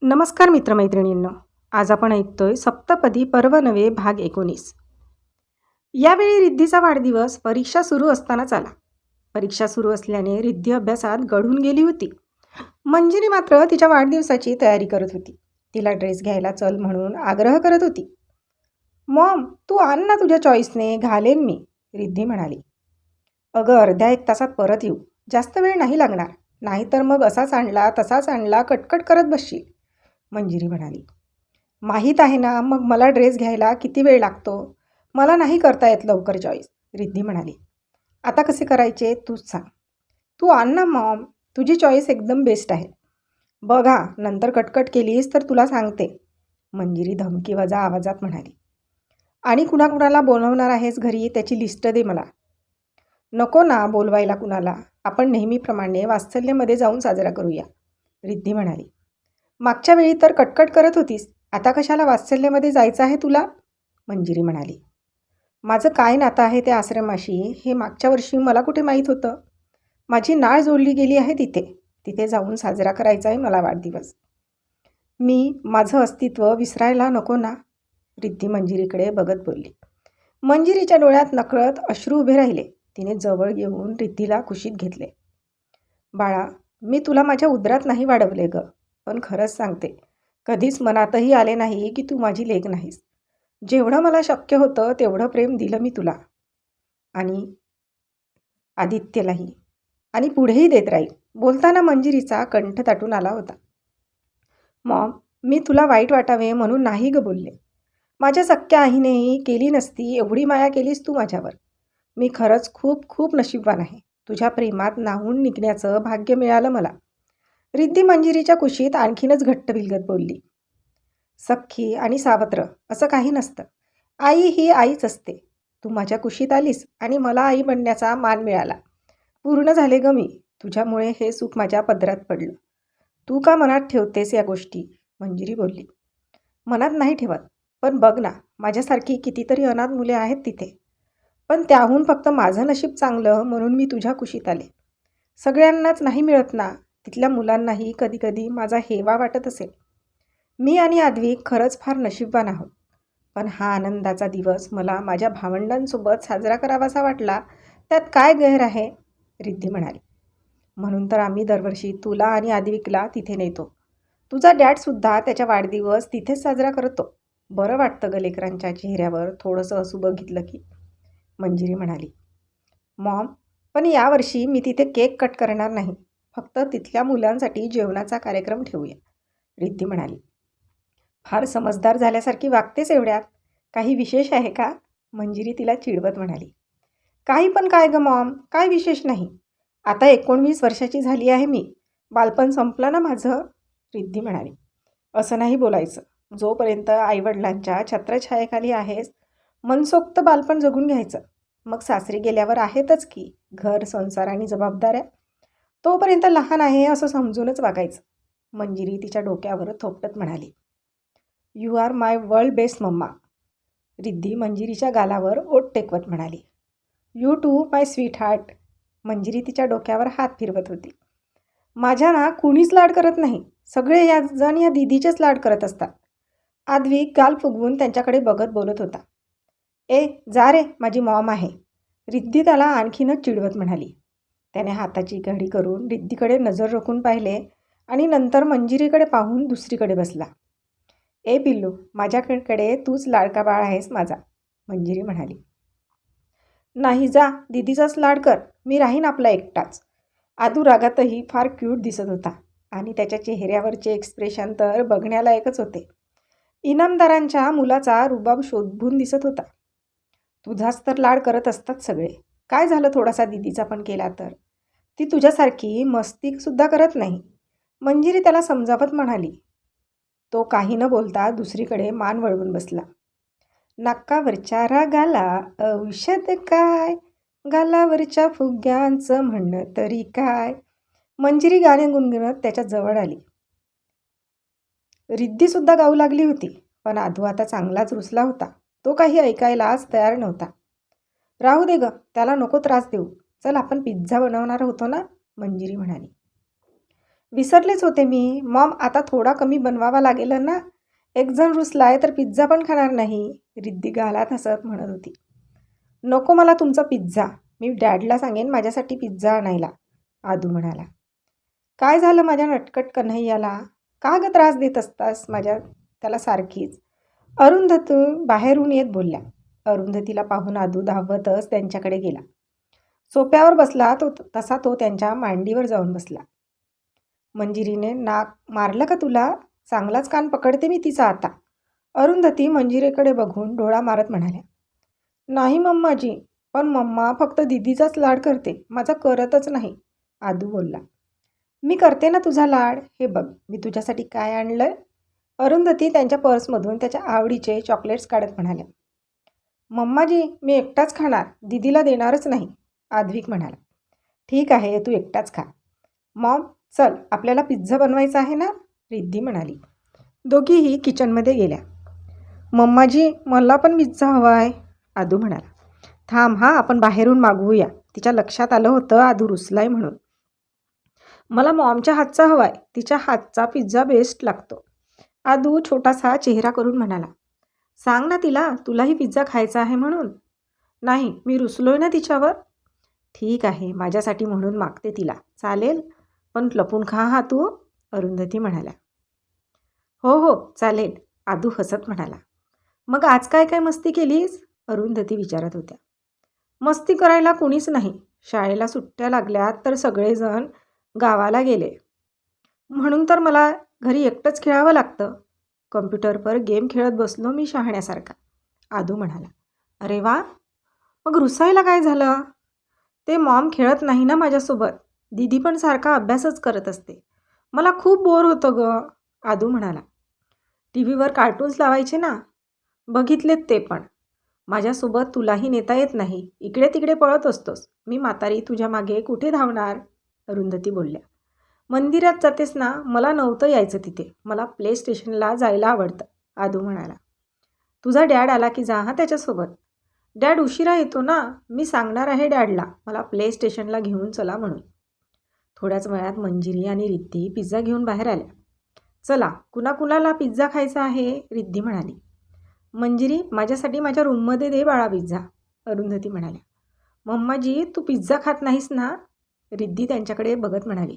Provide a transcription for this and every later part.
नमस्कार मित्रमैत्रिणींनो. आज आपण ऐकतोय सप्तपदी पर्व नवे भाग 19. यावेळी रिद्धीचा वाढदिवस परीक्षा सुरू असतानाच आला. परीक्षा सुरू असल्याने रिद्धी अभ्यासात गढून गेली होती. मंजिरी मात्र तिच्या वाढदिवसाची तयारी करत होती. तिला ड्रेस घ्यायला चल म्हणून आग्रह करत होती. मॉम, तू आण ना तुझ्या चॉईसने, घालेन मी, रिद्धी म्हणाली. अगं, अर्ध्या एक तासात परत येऊ, जास्त वेळ नाही लागणार, नाहीतर मग असाच आणला तसाच आणला कटकट करत बसशील, मंजिरी म्हणाली. माहीत आहे ना, मग मला ड्रेस घ्यायला किती वेळ लागतो. मला नाही करता येत लवकर चॉईस, रिद्धी म्हणाली. आता कसे करायचे तूच सांग. तू आण ना मॉम, तुझी चॉईस एकदम बेस्ट आहे. बघा, नंतर कटकट केलीस तर तुला सांगते, मंजिरी धमकीवजा आवाजात म्हणाली. आणि कुणाकुणाला बोलवणार आहेस घरी त्याची लिस्ट दे मला. नको ना बोलवायला कुणाला, आपण नेहमीप्रमाणे वात्सल्यमध्ये जाऊन साजरा करूया, रिद्धी म्हणाली. मागच्या वेळी तर कटकट करत होतीस, आता कशाला वात्सल्यमध्ये जायचं आहे तुला, मंजिरी म्हणाली. माझं काय नातं आहे त्या आश्रमाशी हे मागच्या वर्षी मला कुठे माहीत होतं. माझी नाळ जोडली गेली आहे तिथे जाऊन साजरा करायचा आहे मला वाढदिवस. मी माझं अस्तित्व विसरायला नको ना, रिद्धी मंजिरीकडे बघत बोलली. मंजिरीच्या डोळ्यात नकळत अश्रू उभे राहिले. तिने जवळ घेऊन रिद्धीला कुशीत घेतले. बाळा, मी तुला माझ्या उदरात नाही वाढवले ग, पण खरंच सांगते, कधीच मनातही आले नाही की तू माझी लेक नाहीस. जेवढं मला शक्य होतं तेवढं प्रेम दिलं मी तुला आणि आदित्यलाही, आणि पुढेही देत राहील. बोलताना मंजिरीचा कंठ ताटून आला होता. मॉम, मी तुला वाईट वाटावे म्हणून नाही ग बोलले. माझ्या सख्या आईनेही केली नसती एवढी माया केलीस तू माझ्यावर. मी खरंच खूप खूप नशीबवान आहे. तुझ्या प्रेमात न्हाऊन निघण्याचं भाग्य मिळालं मला, रिद्धी मंजिरीच्या कुशीत आणखीनच घट्ट बिलगत बोलली. सख्खी आणि सावत्र असं काही नसतं. आई ही आईच असते. तू माझ्या कुशीत आलीस आणि मला आई बनण्याचा मान मिळाला. पूर्ण झाले ग मी. तुझ्यामुळे हे सुख माझ्या पदरात पडलं. तू का मनात ठेवतेस या गोष्टी, मंजिरी बोलली. मनात नाही ठेवत, पण बघ ना, माझ्यासारखी कितीतरी अनाथ मुले आहेत तिथे. पण त्याहून फक्त माझं नशीब चांगलं म्हणून मी तुझ्या कुशीत आले. सगळ्यांनाच नाही मिळत ना, तिथल्या मुलांनाही कधीकधी माझा हेवा वाटत असेल. मी आणि आद्विक खरंच फार नशीबवान आहोत. पण हा आनंदाचा दिवस मला माझ्या भावंडांसोबत साजरा करावासा वाटला, त्यात काय गैर आहे, रिद्धी म्हणाली. म्हणून तर आम्ही दरवर्षी तुला आणि आद्विकला तिथे नेतो. तुझा डॅडसुद्धा त्याच्या वाढदिवस तिथेच साजरा करतो. बरं वाटतं ग लेकरांच्या चेहऱ्यावर थोडंसं असू बघितलं की, मंजिरी म्हणाली. मॉम, पण यावर्षी मी तिथे केक कट करणार नाही. फक्त तिथल्या मुलांसाठी जेवणाचा कार्यक्रम ठेवूया, रिद्धी म्हणाली. फार समजदार झाल्यासारखी वागतेस एवढ्यात. काही विशेष आहे का, मंजिरी तिला चिडवत म्हणाली. काही पण काय ग मॉम, काय विशेष नाही. आता 19 वर्षाची झाली आहे मी. बालपण संपलं ना माझं, रिद्धी म्हणाली. असं नाही बोलायचं. जोपर्यंत आईवडिलांच्या छत्रछायेखाली आहेस, मनसोक्त बालपण जगून घ्यायचं. मग सासरी गेल्यावर आहेतच की घर, संसार आणि जबाबदाऱ्या. तोपर्यंत लहान आहे असं समजूनच वागायचं, मंजिरी तिच्या डोक्यावर थोपटत म्हणाली. You are my world best mamma, Riddhi मंजिरीच्या गालावर ओठ टेकवत म्हणाली. You too my sweetheart, Manjiri तिच्या डोक्यावर हात फिरवत होती. माझ्या ना कुणीच लाड करत नाही. सगळे या जण या दीदीचेच लाड करत असतात. आद्विक गाल फुगवून त्यांच्याकडे बघत बोलत होता. ए जा रे, माझी मॉम आहे, रिद्धी त्याला आणखीनच चिडवत म्हणाली. त्याने हाताची घडी करून रिद्धीकडे नजर रोखून पाहिले आणि नंतर मंजिरीकडे पाहून दुसरीकडे बसला. ए पिल्लू, माझ्याकडे तूच लाडका बाळ आहेस माझा, मंजिरी म्हणाली. नाही, जा दीदीचाच लाड कर, मी राहीन आपला एकटाच. आदू रागातही फार क्यूट दिसत होता आणि त्याच्या चेहऱ्यावरचे एक्सप्रेशन तर बघण्यालायकच होते. इनामदारांच्या मुलाचा रुबाब शोधून दिसत होता. तुझाच तर लाड करत असतात सगळे. काय झालं थोडासा दीदीचा पण केला तर? ती तुझ्यासारखी मस्तीसुद्धा करत नाही, मंजिरी त्याला समजावत म्हणाली. तो काही न बोलता दुसरीकडे मान वळवून बसला. नाकावरच्या रागाला औषध काय, गालावरच्या फुग्यांचं म्हणणं तरी काय, मंजिरी गाणे गुणगुणत त्याच्या जवळ आली. रिद्धीसुद्धा गाऊ लागली होती, पण आधू आता चांगलाच रुसला होता. तो काही ऐकायलाच तयार नव्हता. राहू दे ग, त्याला नको त्रास देऊ. चल आपण पिझ्झा बनवणार होतो ना, मंजिरी म्हणाली. विसरलेच होते मी. मॉम, आता थोडा कमी बनवावा लागेल ना. एक जण रुसलाय तर पिझ्झा पण खाणार नाही, रिद्धी गालात हसत म्हणत होती. नको मला तुमचा पिझ्झा. मी डॅडला सांगेन माझ्यासाठी पिझ्झा आणायला, आदू म्हणाला. काय झालं माझ्या नटकट कन्हैयाला? का ग त्रास देत असतास त्याला सारखीच? अरुंधती बाहेरून येत बोलल्या. अरुंधतीला पाहून आदू धावतच त्यांच्याकडे गेला. सोप्यावर बसला तसा तो त्यांच्या मांडीवर जाऊन बसला. मंजिरीने नाक मारलं का तुला? चांगलाच कान पकडते मी तिचा आता, अरुंधती मंजिरीकडे बघून डोळा मारत म्हणाल्या. नाही मम्माजी, पण मम्मा फक्त दीदीचाच लाड करते, माझा करतच नाही, आदू बोलला. मी करते ना तुझा लाड. हे बघ मी तुझ्यासाठी काय आणलंय. अरुंधती त्यांच्या पर्समधून त्याच्या आवडीचे चॉकलेट्स काढत म्हणाल्या. मम्माजी, मी एकटाच खाणार, दीदीला देणारच नाही, आद्विक म्हणाला. ठीक आहे, तू एकटाच खा. मॉम, चल आपल्याला पिझ्झा बनवायचा आहे ना, रिद्धी म्हणाली. दोघीही किचनमध्ये गेल्या. मम्माजी, मला पण पिझ्झा हवा आहे, आदू म्हणाला. थांब हा, आपण बाहेरून मागवूया. तिच्या लक्षात आलं होतं आदू रुसलाय म्हणून. मला मॉमच्या हातचा हवा आहे, तिच्या हातचा पिझ्झा बेस्ट लागतो, आदू छोटासा चेहरा करून म्हणाला. सांग ना तिला तुलाही पिझ्झा खायचा आहे म्हणून. नाही, मी रुसलोय ना तिच्यावर. ठीक आहे, माझ्यासाठी म्हणून मागते तिला, चालेल, पण लपून खा हा तू, अरुंधती म्हणाल्या. हो हो चालेल, आदू हसत म्हणाला. मग आज काय काय मस्ती केलीस, अरुंधती विचारत होत्या. मस्ती करायला कोणीच नाही, शाळेला सुट्ट्या लागल्यात तर सगळेजण गावाला गेले, म्हणून तर मला घरी एकटंच खेळावं लागतं. कम्प्युटरवर गेम खेळत बसलो मी शहाण्यासारखा, आदू म्हणाला. अरे वा, मग रुसायला काय झालं? ते मॉम खेळत नाही ना माझ्यासोबत, दीदी पण सारखा अभ्यासच करत असते, मला खूप बोर होतं ग, आदू म्हणाला. टी व्हीवर कार्टून्स लावायचे ना, बघितलेत ते पण. माझ्यासोबत तुलाही नेता येत नाही, इकडे तिकडे पळत असतोस, मी म्हातारी तुझ्या मागे कुठे धावणार, अरुंधती बोलल्या. मंदिरात जातेस ना, मला नव्हतं यायचं तिथे, मला प्ले स्टेशनला जायला आवडतं, आदू म्हणाला. तुझा डॅड आला की जा हा त्याच्यासोबत. डॅड उशिरा येतो ना, मी सांगणार आहे डॅडला मला प्ले स्टेशनला घेऊन चला म्हणून. थोड्याच वेळात मंजिरी आणि रिद्धी पिझ्झा घेऊन बाहेर आल्या. चला, कुणाकुणाला पिझ्झा खायचा आहे, रिद्धी म्हणाली. मंजिरी, माझ्यासाठी माझ्या रूममध्ये दे बाळा पिझ्झा, अरुंधती म्हणाल्या. मम्माजी, तू पिझ्झा खात नाहीस ना, रिद्धी त्यांच्याकडे बघत म्हणाली.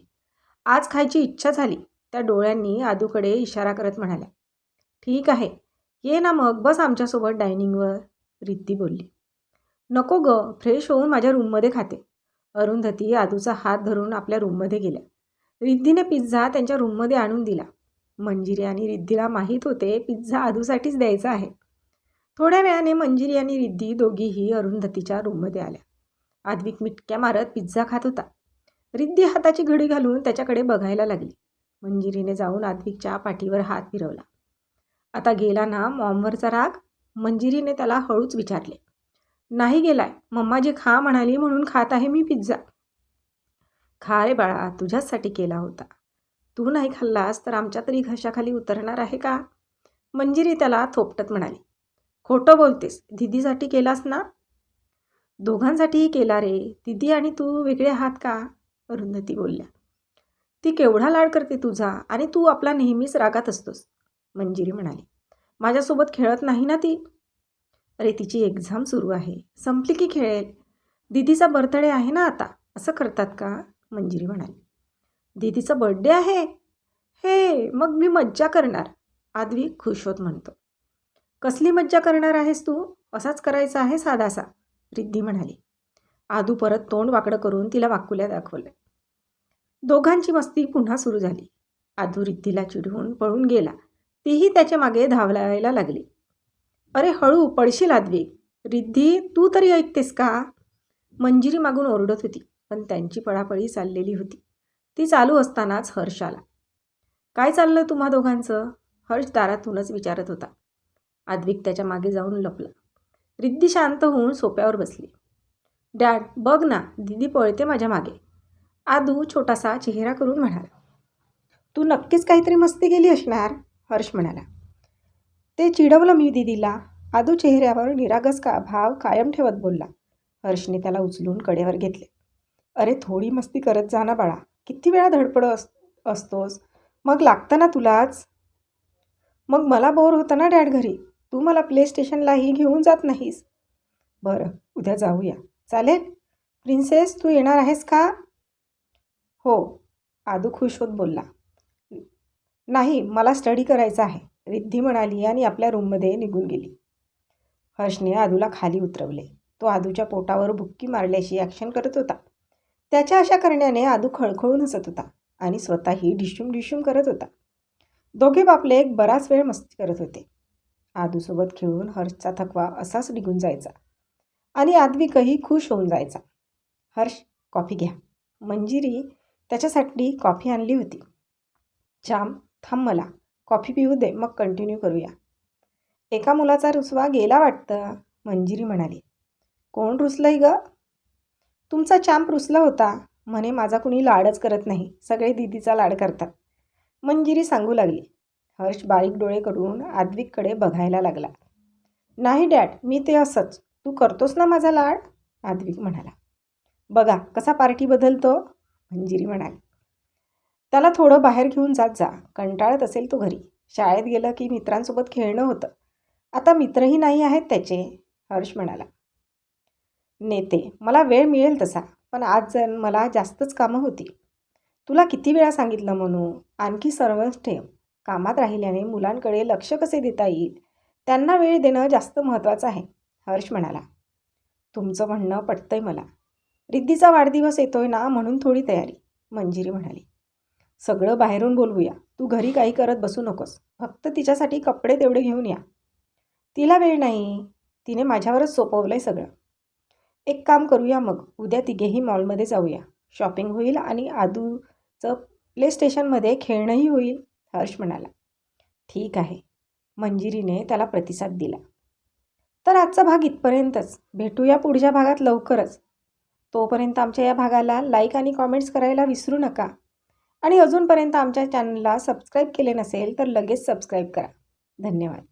आज खायची इच्छा झाली, त्या डोळ्यांनी आदूकडे इशारा करत म्हणाल्या. ठीक आहे, ये ना मग, बस आमच्यासोबत डायनिंगवर, रिद्धी बोलली. नको ग, फ्रेश होऊन माझ्या रूममध्ये खाते, अरुंधती आदूचा हात धरून आपल्या रूममध्ये गेल्या. रिद्धीने पिझ्झा त्यांच्या रूममध्ये आणून दिला. मंजिरी आणि रिद्धीला माहीत होते पिझ्झा आदूसाठीच द्यायचा आहे. थोड्या वेळाने मंजिरी आणि रिद्धी दोघीही अरुंधतीच्या रूममध्ये आल्या. आद्विक मिटक्या मारत पिझ्झा खात होता. रिद्धी हाताची घडी घालून त्याच्याकडे बघायला लागली. मंजिरीने जाऊन आद्विकच्या पाठीवर हात फिरवला. आता गेला ना मॉमवरचा राग, मंजिरीने त्याला हळूच विचारले. नाही गेलाय, मम्माजी खा म्हणाली म्हणून खात आहे मी पिझ्झा. खा रे बाळा, तुझ्याचसाठी केला होता, तू नाही खाल्लास तर आमच्या तरी घशाखाली उतरणार आहे का, मंजिरी त्याला थोपटत म्हणाली. खोटं बोलतेस, दीदीसाठी केलास ना. दोघांसाठीही केला रे, दीदी आणि तू वेगळे आहात का, अरुंधती बोलल्या. ती केवढा लाड करते तुझा आणि तू आपला नेहमीच रागात असतोस, मंजिरी म्हणाली. माझ्यासोबत खेळत नाही ना ती. अरे तिची एक्झाम सुरू आहे, संपली की खेळेल, दीदीचा बर्थडे आहे ना आता, असं करतात का, मंजिरी म्हणाली. दीदीचा बर्थडे आहे, हे मग मी मज्जा करणार, आद्विक खुश होत म्हणतो. कसली मज्जा करणार आहेस तू, असाच करायचा आहे साधासा, रिद्धी म्हणाली. आदू परत तोंड वाकडं करून तिला वाकुल्या दाखवल्या. दोघांची मस्ती पुन्हा सुरू झाली. आदू रिद्धीला चिडवून पळून गेला, तीही त्याच्या मागे धावायला लागली. अरे हळू, पडशील आद्विक, रिद्धी तू तरी ऐकतेस का, मंजिरी मागून ओरडत होती, पण त्यांची पळापळी चाललेली होती. ती चालू असतानाच हर्ष आला. काय चाललं तुम्हा दोघांचं, हर्ष दारातूनच विचारत होता. आद्विक त्याच्या मागे जाऊन लपला. रिद्धी शांत होऊन सोप्यावर बसली. डॅड बघ ना, दीदी पळते माझ्या मागे, आदू छोटासा चेहरा करून म्हणाला. तू नक्कीच काहीतरी मस्ती केली असणार, हर्ष म्हणाला. ते चिडवलं मी दीदीला, आदू चेहऱ्यावर निरागस भाव कायम ठेवत बोलला. हर्षने त्याला उचलून कडेवर घेतले. अरे थोडी मस्ती करत जा ना बाळा, किती वेळा असतोस, मग लागतं ना तुलाच. मग मला बोर होतं ना डॅड घरी. तू मला प्ले स्टेशनलाही घेऊन जात नाहीस. बरं, उद्या जाऊया. चालेल? प्रिन्सेस, तू येणार आहेस का? हो, आदू खुश होत बोलला. नाही, मला स्टडी करायचा आहे, रिद्धी म्हणाली आणि आपल्या रूममध्ये निघून गेली. हर्षने आदूला खाली उतरवले. तो आदूच्या पोटावर बुक्की मारल्याची ॲक्शन करत होता. त्याच्या अशा करण्याने आदू खळखळून हसत होता आणि स्वतःही डिशूम डिशूम करत होता. दोघे बापले एक बराच वेळ मस्ती करत होते. आदूसोबत खेळून हर्षचा थकवा असाच निघून जायचा आणि आद्विकही खुश होऊन जायचा. हर्ष, कॉफी घ्या. मंजिरी त्याच्यासाठी कॉफी आणली होती. श्याम, थांब, मला कॉफी पिऊ दे, मग कंटिन्यू करूया. एका मुलाचा रुसवा गेला वाटतं, मंजिरी म्हणाली. कोण रुसलंय ग? तुमचा चांप रुसला होता. म्हणे माझा कुणी लाडच करत नाही, सगळे दीदीचा लाड करतात, मंजिरी सांगू लागली. हर्ष बारीक डोळे करून आद्विककडे बघायला लागला. नाही डॅड, मी ते असंच. तू करतोस ना माझा लाड, आद्विक म्हणाला. बघा कसा पार्टी बदलतो, मंजिरी म्हणाली. त्याला थोडं बाहेर घेऊन जात जा, कंटाळत असेल तो घरी. शाळेत गेलं की मित्रांसोबत खेळणं होतं. आता मित्रही नाही आहेत त्याचे, हर्ष म्हणाला. नेते, मला वेळ मिळेल तसा, पण आज मला जास्तच कामं होती. तुला किती वेळा सांगितलं म्हणू, आणखी सर्वच ठेव. कामात राहिल्याने मुलांकडे लक्ष कसे देता येईल, त्यांना वेळ देणं जास्त महत्त्वाचं आहे, हर्ष म्हणाला. तुमचं म्हणणं पटतंय मला. रिद्धीचा वाढदिवस येतोय ना, म्हणून थोडी तयारी, मंजिरी म्हणाली. सगळं बाहेरून बोलवूया, तू घरी काही करत बसू नकोस. फक्त तिच्यासाठी कपडे तेवढे घेऊन या. तिला वेळ नाही, तिने माझ्यावरच सोपवलंय सगळं. एक काम करूया मग, उद्या तिघेही मॉलमध्ये जाऊया. शॉपिंग होईल आणि आदूचं प्ले स्टेशनमध्ये खेळणंही होईल, हर्ष म्हणाला. ठीक आहे, मंजिरीने त्याला प्रतिसाद दिला. तर आजचा भाग इथपर्यंतच. भेटूया पुढच्या भागात लवकरच. तोपर्यंत आमच्या या भागाला लाईक आणि कॉमेंट्स करायला विसरू नका. आणि अजूनपर्यंत आमच्या चॅनलला सबस्क्राईब केले नसेल तर लगेच सबस्क्राईब करा. धन्यवाद.